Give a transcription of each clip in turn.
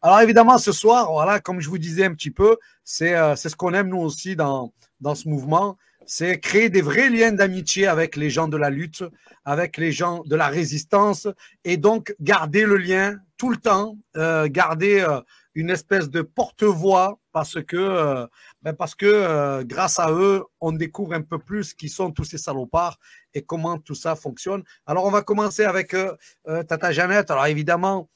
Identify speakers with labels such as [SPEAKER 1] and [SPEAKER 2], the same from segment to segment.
[SPEAKER 1] Alors évidemment, ce soir, voilà, comme je vous disais un petit peu, c'est ce qu'on aime nous aussi dans ce mouvement, c'est créer des vrais liens d'amitié avec les gens de la lutte, avec les gens de la résistance, et donc garder le lien tout le temps, garder une espèce de porte-voix parce que grâce à eux, on découvre un peu plus qui sont tous ces salopards et comment tout ça fonctionne. Alors on va commencer avec Tata Jeannette. Alors évidemment,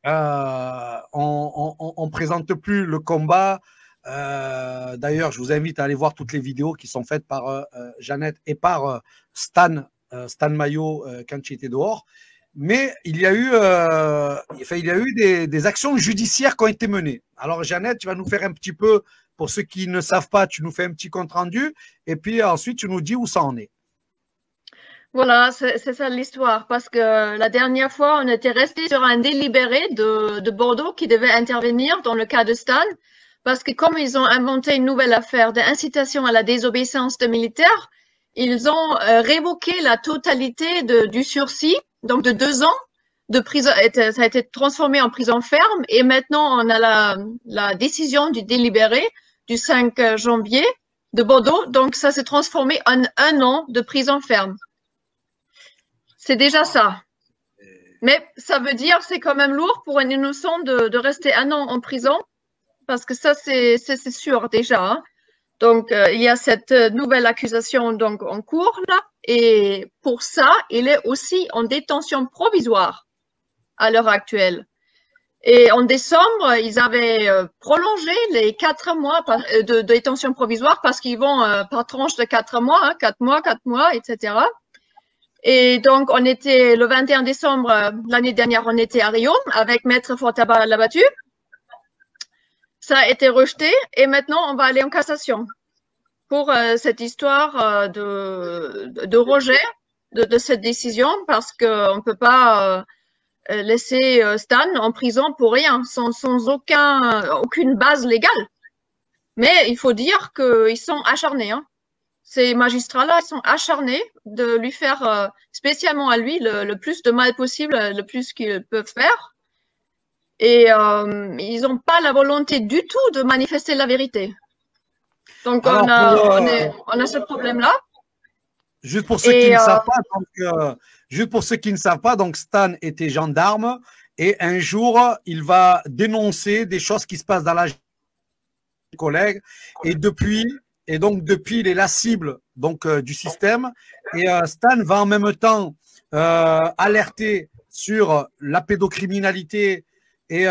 [SPEAKER 1] on présente plus le combat. D'ailleurs, je vous invite à aller voir toutes les vidéos qui sont faites par Jeannette et par Stan Mayo quand il était dehors. Mais il y a eu des actions judiciaires qui ont été menées. Alors, Jeannette, tu vas nous faire un petit peu, pour ceux qui ne savent pas, tu nous fais un petit compte rendu et puis ensuite tu nous dis où ça en est.
[SPEAKER 2] Voilà, c'est ça l'histoire. Parce que la dernière fois, on était resté sur un délibéré de Bordeaux qui devait intervenir dans le cas de Stan. Parce que comme ils ont inventé une nouvelle affaire d'incitation à la désobéissance de militaires, ils ont révoqué la totalité du sursis, donc de 2 ans de prison. Ça a été transformé en prison ferme. Et maintenant, on a la décision du délibéré du 5 janvier de Bordeaux. Donc, ça s'est transformé en 1 an de prison ferme. C'est déjà ça. Mais ça veut dire c'est quand même lourd pour un innocent de rester 1 an en prison, parce que ça, c'est sûr déjà. Hein. Donc, il y a cette nouvelle accusation donc en cours là, et pour ça, il est aussi en détention provisoire à l'heure actuelle. Et en décembre, ils avaient prolongé les 4 mois de détention provisoire parce qu'ils vont par tranche de 4 mois, hein, 4 mois, etc. Et donc, on était le 21 décembre l'année dernière, on était à Rio avec Maître Fortaba Labattu. Ça a été rejeté et maintenant, on va aller en cassation pour cette histoire de rejet de cette décision parce qu'on ne peut pas laisser Stan en prison pour rien, sans aucune base légale. Mais il faut dire qu'ils sont acharnés, hein. Ces magistrats-là sont acharnés de lui faire, spécialement à lui, le plus de mal possible, le plus qu'ils peuvent faire. Et ils n'ont pas la volonté du tout de manifester la vérité. Donc,
[SPEAKER 1] Alors,
[SPEAKER 2] on a ce problème-là.
[SPEAKER 1] Juste pour ceux qui ne savent pas, juste pour ceux qui ne savent pas, donc Stan était gendarme et un jour, il va dénoncer des choses qui se passent dans la collègue et donc depuis, il est la cible donc du système et Stan va en même temps alerter sur la pédocriminalité et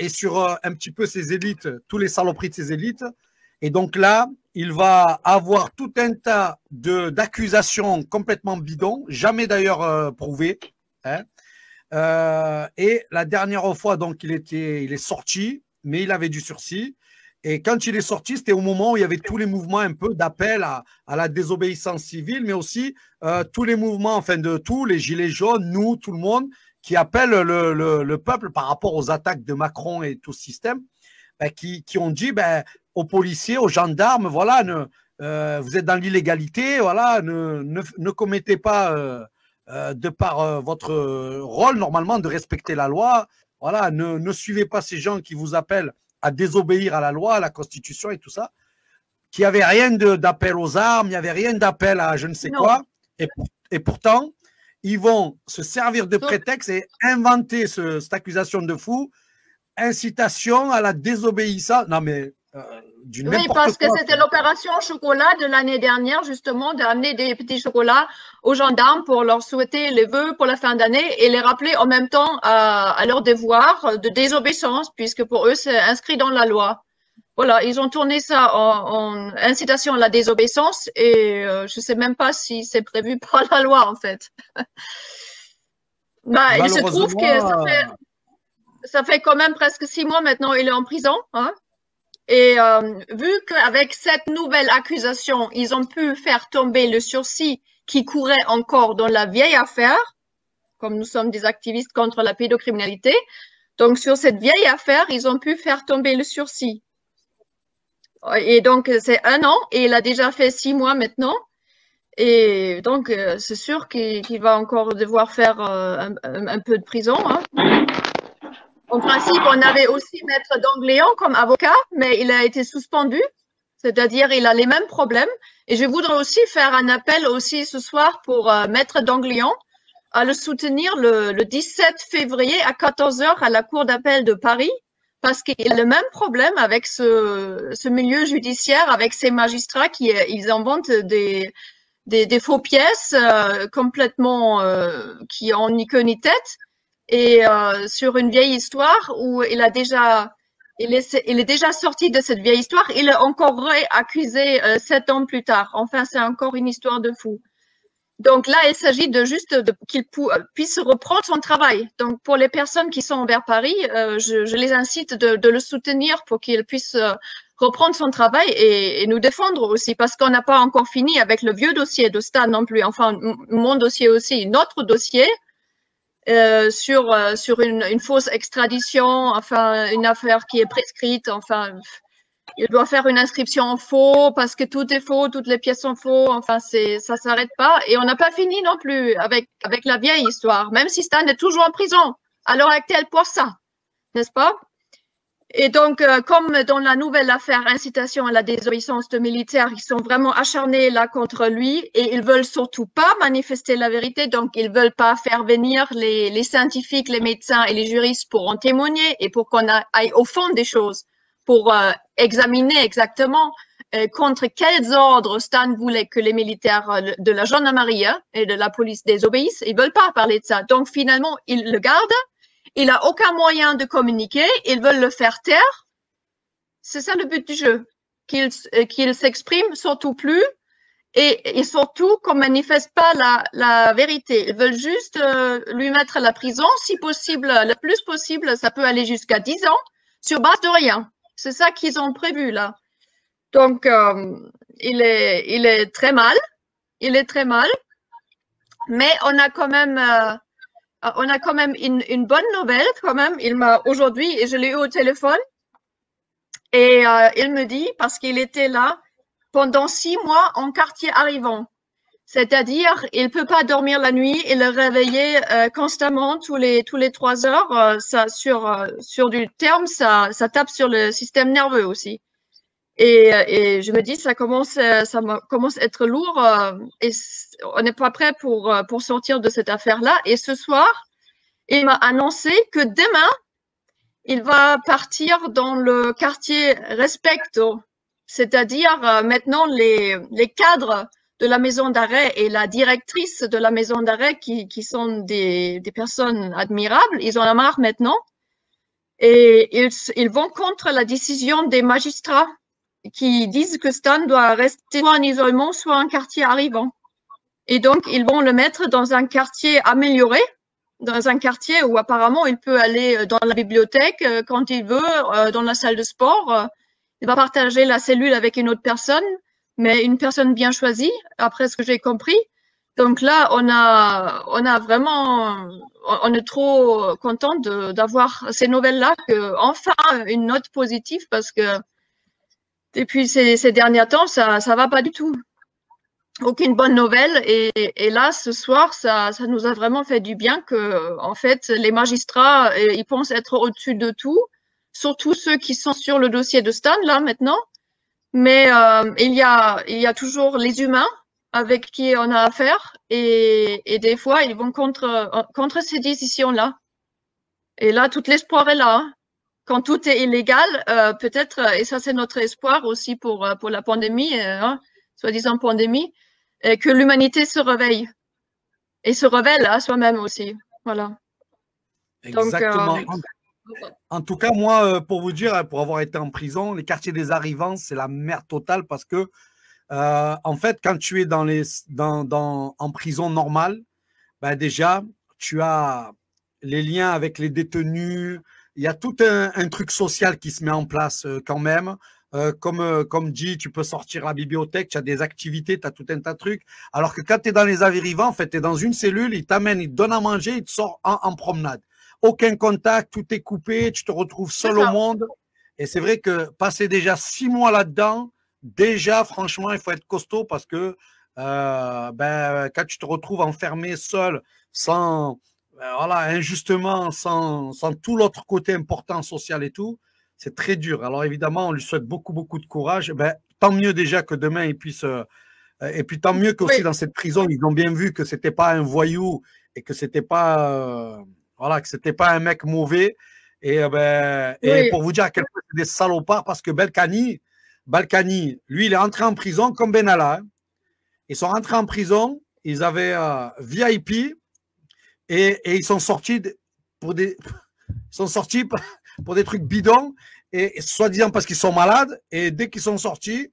[SPEAKER 1] sur un petit peu ses élites, tous les saloperies de ses élites. Et donc là, il va avoir tout un tas d'accusations complètement bidons, jamais d'ailleurs prouvées. Hein. Et la dernière fois, donc, il est sorti, mais il avait du sursis. Et quand il est sorti, c'était au moment où il y avait tous les mouvements un peu d'appel à la désobéissance civile, mais aussi tous les mouvements, enfin de tous les gilets jaunes, nous, tout le monde, qui appellent le peuple par rapport aux attaques de Macron et tout ce système, qui ont dit aux policiers, aux gendarmes, voilà, vous êtes dans l'illégalité, voilà, ne commettez pas, de par votre rôle normalement de respecter la loi, voilà, ne suivez pas ces gens qui vous appellent à désobéir à la loi, à la Constitution et tout ça, qu'il n'y avait rien d'appel aux armes, il n'y avait rien d'appel à je ne sais quoi, et pourtant, ils vont se servir de prétexte et inventer cette accusation de fou, incitation à la désobéissance. Non, mais du n'importe quoi.
[SPEAKER 2] Oui, parce que c'était l'opération chocolat de l'année dernière, justement, d'amener des petits chocolats aux gendarmes pour leur souhaiter les vœux pour la fin d'année et les rappeler en même temps à leur devoir de désobéissance, puisque pour eux, c'est inscrit dans la loi. Voilà, ils ont tourné ça en incitation à la désobéissance et je sais même pas si c'est prévu par la loi, en fait. Il se trouve que ça fait quand même presque 6 mois maintenant, il est en prison, hein. Et vu qu'avec cette nouvelle accusation, ils ont pu faire tomber le sursis qui courait encore dans la vieille affaire, comme nous sommes des activistes contre la pédocriminalité, donc sur cette vieille affaire, ils ont pu faire tomber le sursis. Et donc, c'est 1 an et il a déjà fait 6 mois maintenant. Et donc, c'est sûr qu'il va encore devoir faire un peu de prison. Hein. En principe, on avait aussi Maître Dangléan comme avocat, mais il a été suspendu. C'est-à-dire, il a les mêmes problèmes. Et je voudrais aussi faire un appel aussi ce soir pour Maître Dangléan à le soutenir le 17 février à 14 heures à la Cour d'appel de Paris, parce qu'il a le même problème avec ce milieu judiciaire, avec ces magistrats qui ils inventent des faux pièces complètement qui ont ni queue ni tête, et sur une vieille histoire où il est déjà sorti de cette vieille histoire, il est encore accusé 7 ans plus tard. Enfin, c'est encore une histoire de fou. Donc là, il s'agit qu'il puisse reprendre son travail. Donc pour les personnes qui sont vers Paris, je les incite de le soutenir pour qu'il puisse reprendre son travail et nous défendre aussi, parce qu'on n'a pas encore fini avec le vieux dossier de Stan non plus. Enfin, mon dossier aussi, notre dossier sur une fausse extradition, enfin une affaire qui est prescrite, enfin. Il doit faire une inscription en faux parce que tout est faux, toutes les pièces sont faux. Enfin, ça s'arrête pas. Et on n'a pas fini non plus avec la vieille histoire, même si Stan est toujours en prison à l'heure actuelle pour ça, n'est-ce pas? Et donc, comme dans la nouvelle affaire incitation à la désobéissance de militaires, ils sont vraiment acharnés là contre lui et ils veulent surtout pas manifester la vérité. Donc, ils veulent pas faire venir les scientifiques, les médecins et les juristes pour en témoigner et pour qu'on aille au fond des choses, pour examiner exactement contre quels ordres Stan voulait que les militaires de la gendarmerie et de la police désobéissent. Ils veulent pas parler de ça. Donc, finalement, ils le gardent. Il a aucun moyen de communiquer. Ils veulent le faire taire. C'est ça le but du jeu. Qu'il s'exprime surtout plus et surtout qu'on manifeste pas la vérité. Ils veulent juste lui mettre à la prison, si possible, le plus possible. Ça peut aller jusqu'à 10 ans sur base de rien. C'est ça qu'ils ont prévu là. Donc, il est très mal. Il est très mal. Mais on a quand même une bonne nouvelle quand même. Il m'a aujourd'hui, et je l'ai eu au téléphone, et il me dit, parce qu'il était là pendant 6 mois en quartier arrivant. C'est-à-dire, il peut pas dormir la nuit, il est réveillé constamment tous les 3 heures. Ça sur du terme, ça tape sur le système nerveux aussi. Et je me dis, ça commence à être lourd et on n'est pas prêt pour sortir de cette affaire-là. Et ce soir, il m'a annoncé que demain, il va partir dans le quartier Respecto, c'est-à-dire maintenant les cadres de la maison d'arrêt et la directrice de la maison d'arrêt qui sont des personnes admirables, ils en ont marre maintenant et ils vont contre la décision des magistrats qui disent que Stan doit rester soit en isolement, soit en quartier arrivant. Et donc, ils vont le mettre dans un quartier amélioré, dans un quartier où apparemment il peut aller dans la bibliothèque quand il veut, dans la salle de sport. Il va partager la cellule avec une autre personne, mais une personne bien choisie, après ce que j'ai compris. Donc là, on a vraiment, on est trop content d'avoir ces nouvelles-là, que enfin une note positive, parce que depuis ces derniers temps, ça va pas du tout. Aucune bonne nouvelle. Et là, ce soir, ça nous a vraiment fait du bien que, en fait, les magistrats, ils pensent être au-dessus de tout, surtout ceux qui sont sur le dossier de Stan, là, maintenant. Mais il y a toujours les humains avec qui on a affaire et des fois, ils vont contre ces décisions-là. Et là, tout l'espoir est là. Hein. Quand tout est illégal, peut-être, et ça c'est notre espoir aussi pour la pandémie, hein, soi-disant pandémie, que l'humanité se réveille et se révèle à soi-même aussi. Voilà.
[SPEAKER 1] Exactement.
[SPEAKER 2] Donc,
[SPEAKER 1] en tout cas, moi, pour vous dire, pour avoir été en prison, les quartiers des arrivants, c'est la merde totale parce que, en fait, quand tu es en prison normale, ben déjà, tu as les liens avec les détenus. Il y a tout un truc social qui se met en place quand même. Comme dit, tu peux sortir à la bibliothèque, tu as des activités, tu as tout un tas de trucs. Alors que quand tu es dans les arrivants, en fait, tu es dans une cellule, ils t'amènent, ils te donnent à manger, ils te sortent en promenade. Aucun contact, tout est coupé, tu te retrouves seul au monde. Et c'est vrai que passer déjà 6 mois là-dedans, déjà, franchement, il faut être costaud parce que quand tu te retrouves enfermé seul, sans voilà, injustement, sans tout l'autre côté important social et tout, c'est très dur. Alors évidemment, on lui souhaite beaucoup, beaucoup de courage. Ben, tant mieux déjà que demain, il puisse... et puis tant mieux qu'aussi
[SPEAKER 2] Oui,
[SPEAKER 1] dans cette prison, ils ont bien vu que c'était pas un voyou et que c'était pas... voilà, que c'était pas un mec mauvais. Et
[SPEAKER 2] oui.
[SPEAKER 1] pour vous dire à quel point c'est des salopards, parce que Balkany, lui, il est entré en prison comme Benalla. Hein. Ils sont rentrés en prison, ils avaient VIP et ils sont sortis pour des, ils sont sortis pour des trucs bidons et soi-disant parce qu'ils sont malades. Et dès qu'ils sont sortis,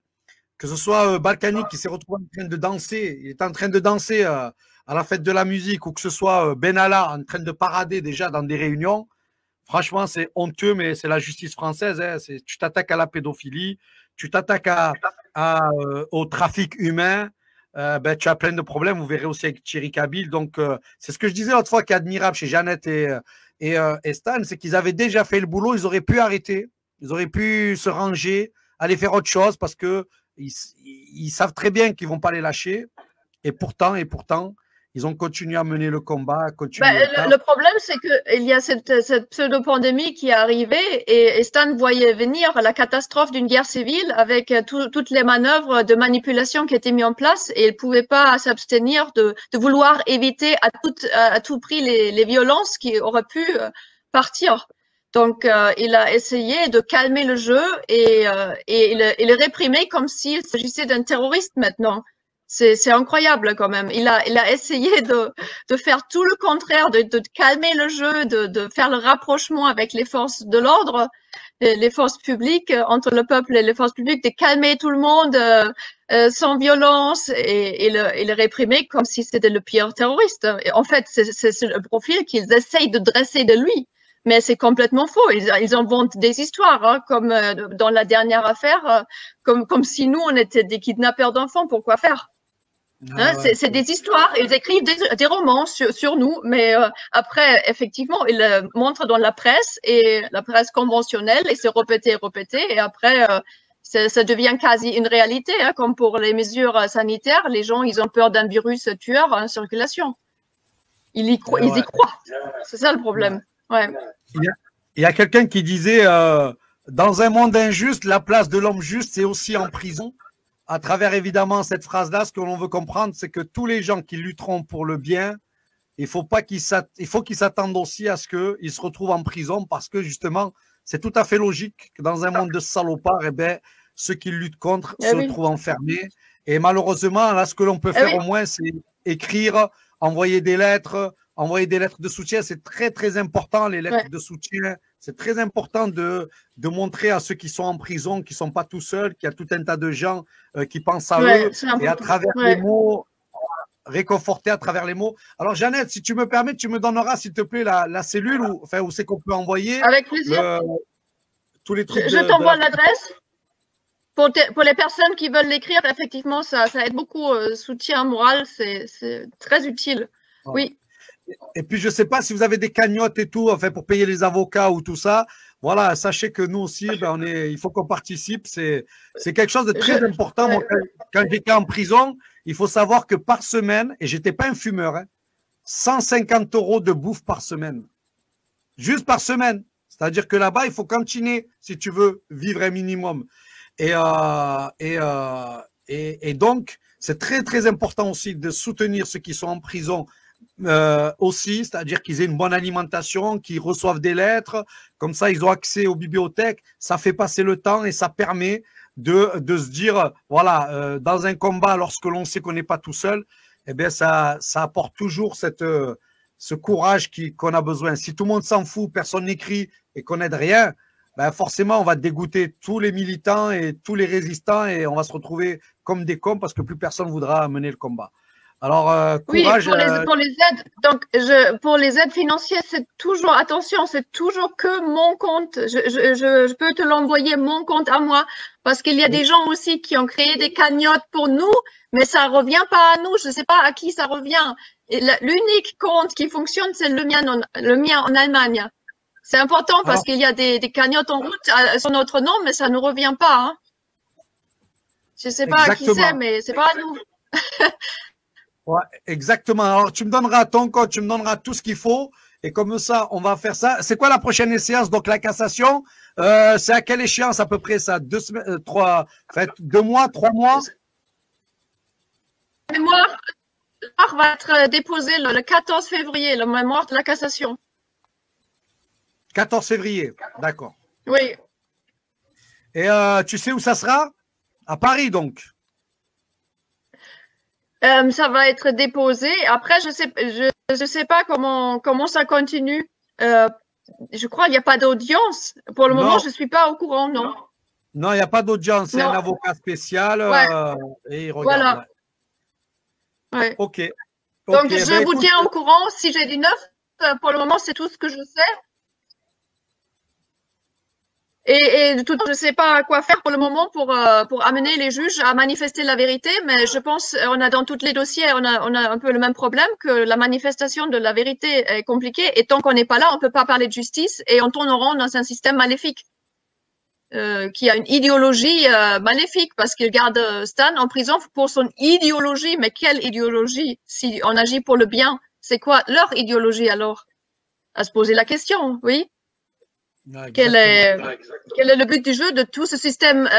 [SPEAKER 1] que ce soit Balkany qui s'est retrouvé en train de danser, il est en train de danser à la fête de la musique, ou que ce soit Benalla en train de parader déjà dans des réunions. Franchement, c'est honteux, mais c'est la justice française. Hein. Tu t'attaques à la pédophilie, tu t'attaques au trafic humain, ben, tu as plein de problèmes. Vous verrez aussi avec Thierry Cabil. Donc, c'est ce que je disais l'autre fois qui est admirable chez Jeannette et Stan, c'est qu'ils avaient déjà fait le boulot, ils auraient pu arrêter, ils auraient pu se ranger, aller faire autre chose parce que ils savent très bien qu'ils ne vont pas les lâcher. Et pourtant, ils ont continué à mener le combat, à continuer
[SPEAKER 2] Le problème, c'est qu'il y a cette pseudo-pandémie qui est arrivée et Stan voyait venir la catastrophe d'une guerre civile avec toutes les manœuvres de manipulation qui étaient mises en place et il ne pouvait pas s'abstenir de vouloir éviter à tout prix les violences qui auraient pu partir. Donc, il a essayé de calmer le jeu et il est réprimé comme s'il s'agissait d'un terroriste maintenant. C'est incroyable quand même. Il a essayé de faire tout le contraire, de calmer le jeu, de faire le rapprochement avec les forces de l'ordre, les forces publiques, entre le peuple et les forces publiques, de calmer tout le monde sans violence et le réprimer comme si c'était le pire terroriste. Et en fait, c'est le profil qu'ils essayent de dresser de lui. Mais c'est complètement faux. Ils inventent des histoires, hein, comme dans la dernière affaire, comme si nous, on était des kidnappeurs d'enfants. Pourquoi faire? Hein,
[SPEAKER 1] ouais.
[SPEAKER 2] c'est des histoires, ils écrivent des romans sur nous, mais après, effectivement, ils le montrent dans la presse et la presse conventionnelle et c'est répété, et après, ça devient quasi une réalité, hein, comme pour les mesures sanitaires, les gens, ils ont peur d'un virus tueur en circulation. Ils y croient. C'est ça le problème. Ouais.
[SPEAKER 1] Il y a quelqu'un qui disait, dans un monde injuste, la place de l'homme juste, c'est aussi en prison. À travers évidemment cette phrase-là, ce que l'on veut comprendre, c'est que tous les gens qui lutteront pour le bien, il faut qu'ils s'attendent aussi à ce qu'ils se retrouvent en prison parce que justement, c'est tout à fait logique que dans un monde de salopards, eh ben, ceux qui luttent contre se retrouvent enfermés. Et malheureusement, là, ce que l'on peut faire au moins, c'est écrire, envoyer des lettres de soutien. C'est très, très important, les lettres de soutien. C'est très important de montrer à ceux qui sont en prison qu'ils ne sont pas tout seuls, qu'il y a tout un tas de gens qui pensent à eux et à travers les mots, réconforter à travers les mots. Alors, Jeannette, si tu me permets, tu me donneras, s'il te plaît, la cellule où c'est qu'on peut envoyer.
[SPEAKER 2] Avec plaisir.
[SPEAKER 1] Tous les trucs.
[SPEAKER 2] Je t'envoie l'adresse. Pour les personnes qui veulent l'écrire, effectivement, ça aide beaucoup. Soutien moral, c'est très utile. Oui.
[SPEAKER 1] Et puis, je ne sais pas si vous avez des cagnottes et tout, enfin, pour payer les avocats ou tout ça. Voilà, sachez que nous aussi, ben, il faut qu'on participe. C'est quelque chose de très important. Moi, quand j'étais en prison, il faut savoir que par semaine, et je n'étais pas un fumeur, hein, 150 € de bouffe par semaine. Juste par semaine. C'est-à-dire que là-bas, il faut continuer si tu veux vivre un minimum. Et donc, c'est très, très important aussi de soutenir ceux qui sont en prison aussi, c'est-à-dire qu'ils aient une bonne alimentation, qu'ils reçoivent des lettres, comme ça ils ont accès aux bibliothèques, ça fait passer le temps et ça permet de se dire, voilà, dans un combat, lorsque l'on sait qu'on n'est pas tout seul, eh bien ça apporte toujours ce courage qu'on a besoin. Si tout le monde s'en fout, personne n'écrit et qu'on n'aide rien, ben forcément on va dégoûter tous les militants et tous les résistants et on va se retrouver comme des cons parce que plus personne ne voudra mener le combat. Alors, courage.
[SPEAKER 2] Oui, pour les aides. Donc, pour les aides financières, c'est toujours, attention, c'est toujours que mon compte. Je peux te l'envoyer, mon compte à moi, parce qu'il y a des gens aussi qui ont créé des cagnottes pour nous, mais ça revient pas à nous. Je sais pas à qui ça revient. L'unique compte qui fonctionne, c'est le mien en Allemagne. C'est important parce qu'il y a des cagnottes en route sur notre nom, mais ça ne revient pas. Hein. Je sais pas à qui c'est, mais c'est pas à nous.
[SPEAKER 1] Ouais, exactement. Alors, tu me donneras ton code, tu me donneras tout ce qu'il faut. Et comme ça, on va faire ça. C'est quoi la prochaine échéance? Donc, la cassation, c'est à quelle échéance à peu près ça? 2 semaines, 3, en fait, 2 mois, 3 mois?
[SPEAKER 2] Le mémoire va être déposé le 14 février, le mémoire de la cassation.
[SPEAKER 1] 14 février, d'accord.
[SPEAKER 2] Oui.
[SPEAKER 1] Et tu sais où ça sera? À Paris, donc.
[SPEAKER 2] Ça va être déposé. Après, je sais pas comment ça continue. Je crois qu'il n'y a pas d'audience. Pour le moment, je suis pas au courant, non.
[SPEAKER 1] Non, il n'y a pas d'audience. C'est un avocat spécial et il regarde.
[SPEAKER 2] Voilà. Ouais.
[SPEAKER 1] Ok.
[SPEAKER 2] Donc, je vous tiens au courant si j'ai du neuf. Pour le moment, c'est tout ce que je sais. Et de toute façon, je ne sais pas quoi faire pour le moment pour amener les juges à manifester la vérité, mais je pense on a dans tous les dossiers, on a un peu le même problème que la manifestation de la vérité est compliquée et tant qu'on n'est pas là, on ne peut pas parler de justice et on tourne en rond dans un système maléfique qui a une idéologie maléfique parce qu'il garde Stan en prison pour son idéologie. Mais quelle idéologie? Si on agit pour le bien, c'est quoi leur idéologie alors? À se poser la question, oui. Quel est le but du jeu de tout ce système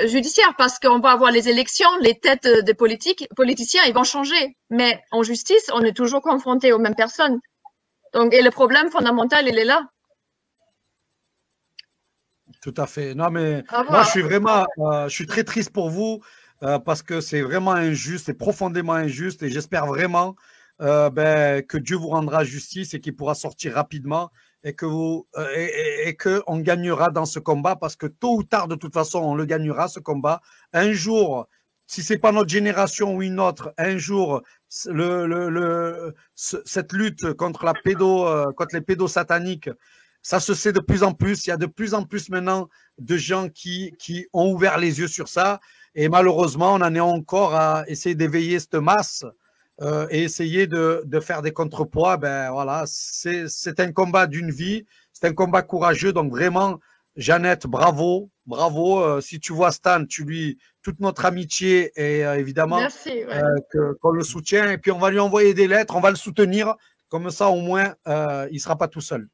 [SPEAKER 2] judiciaire? Parce qu'on va avoir les élections, les têtes des politiciens, ils vont changer. Mais en justice, on est toujours confronté aux mêmes personnes. Donc, et le problème fondamental, il est là.
[SPEAKER 1] Tout à fait. Non, mais moi, je suis très triste pour vous parce que c'est vraiment injuste, c'est profondément injuste et j'espère vraiment que Dieu vous rendra justice et qu'il pourra sortir rapidement. Et que on gagnera dans ce combat parce que tôt ou tard, de toute façon, on le gagnera, ce combat. Un jour, si c'est pas notre génération ou une autre, un jour, cette lutte contre contre les pédos sataniques, ça se sait de plus en plus. Il y a de plus en plus maintenant de gens qui ont ouvert les yeux sur ça. Et malheureusement, on en est encore à essayer d'éveiller cette masse. Et essayer de faire des contrepoids, ben voilà, c'est un combat d'une vie, c'est un combat courageux. Donc vraiment, Jeannette, bravo, bravo. Si tu vois Stan, tu lui toute notre amitié et évidemment qu'on le soutient. Et puis on va lui envoyer des lettres, on va le soutenir. Comme ça, au moins, il sera pas tout seul.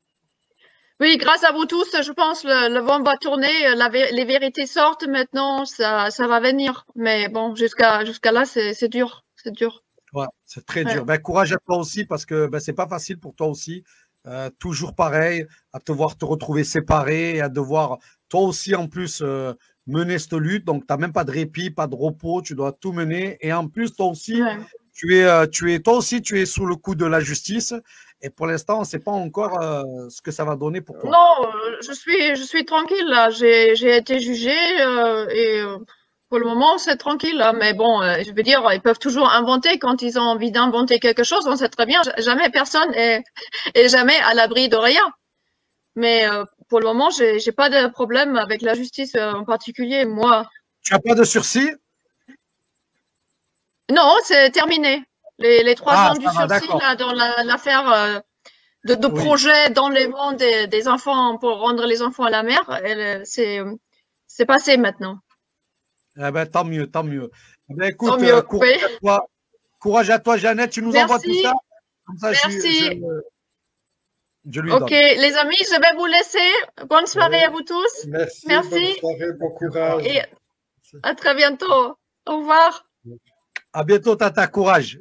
[SPEAKER 2] Oui, grâce à vous tous, je pense le vent va tourner, les vérités sortent maintenant, ça va venir. Mais bon, jusqu'à là, c'est dur, c'est dur.
[SPEAKER 1] Ouais, c'est très dur. Ben, courage à toi aussi parce que c'est pas facile pour toi aussi. Toujours pareil, à te voir te retrouver séparé, à devoir toi aussi en plus mener cette lutte. Donc, tu n'as même pas de répit, pas de repos, tu dois tout mener. Et en plus, toi aussi, tu es sous le coup de la justice. Et pour l'instant, on ne sait pas encore ce que ça va donner pour toi.
[SPEAKER 2] Non, je suis tranquille là. J'ai été jugée et pour le moment, c'est tranquille, là. Mais bon, je veux dire, ils peuvent toujours inventer quand ils ont envie d'inventer quelque chose. On sait très bien, jamais personne est jamais à l'abri de rien. Mais pour le moment, j'ai pas de problème avec la justice en particulier, moi.
[SPEAKER 1] Tu n'as pas de sursis?
[SPEAKER 2] Non, c'est terminé. Les 3 ans du sursis là, dans l'affaire de projet d'enlèvement des enfants pour rendre les enfants à la mer, c'est passé maintenant.
[SPEAKER 1] Eh ben, tant mieux, tant mieux. Ben, écoute,
[SPEAKER 2] tant mieux,
[SPEAKER 1] courage à toi, Jeannette. Tu nous envoies tout ça. Comme ça,
[SPEAKER 2] merci.
[SPEAKER 1] Je lui
[SPEAKER 2] donne. Les amis, je vais vous laisser. Bonne soirée à vous tous.
[SPEAKER 3] Merci. Bonne soirée, bon courage.
[SPEAKER 2] Et à très bientôt. Au revoir.
[SPEAKER 1] À bientôt, Tata. Courage.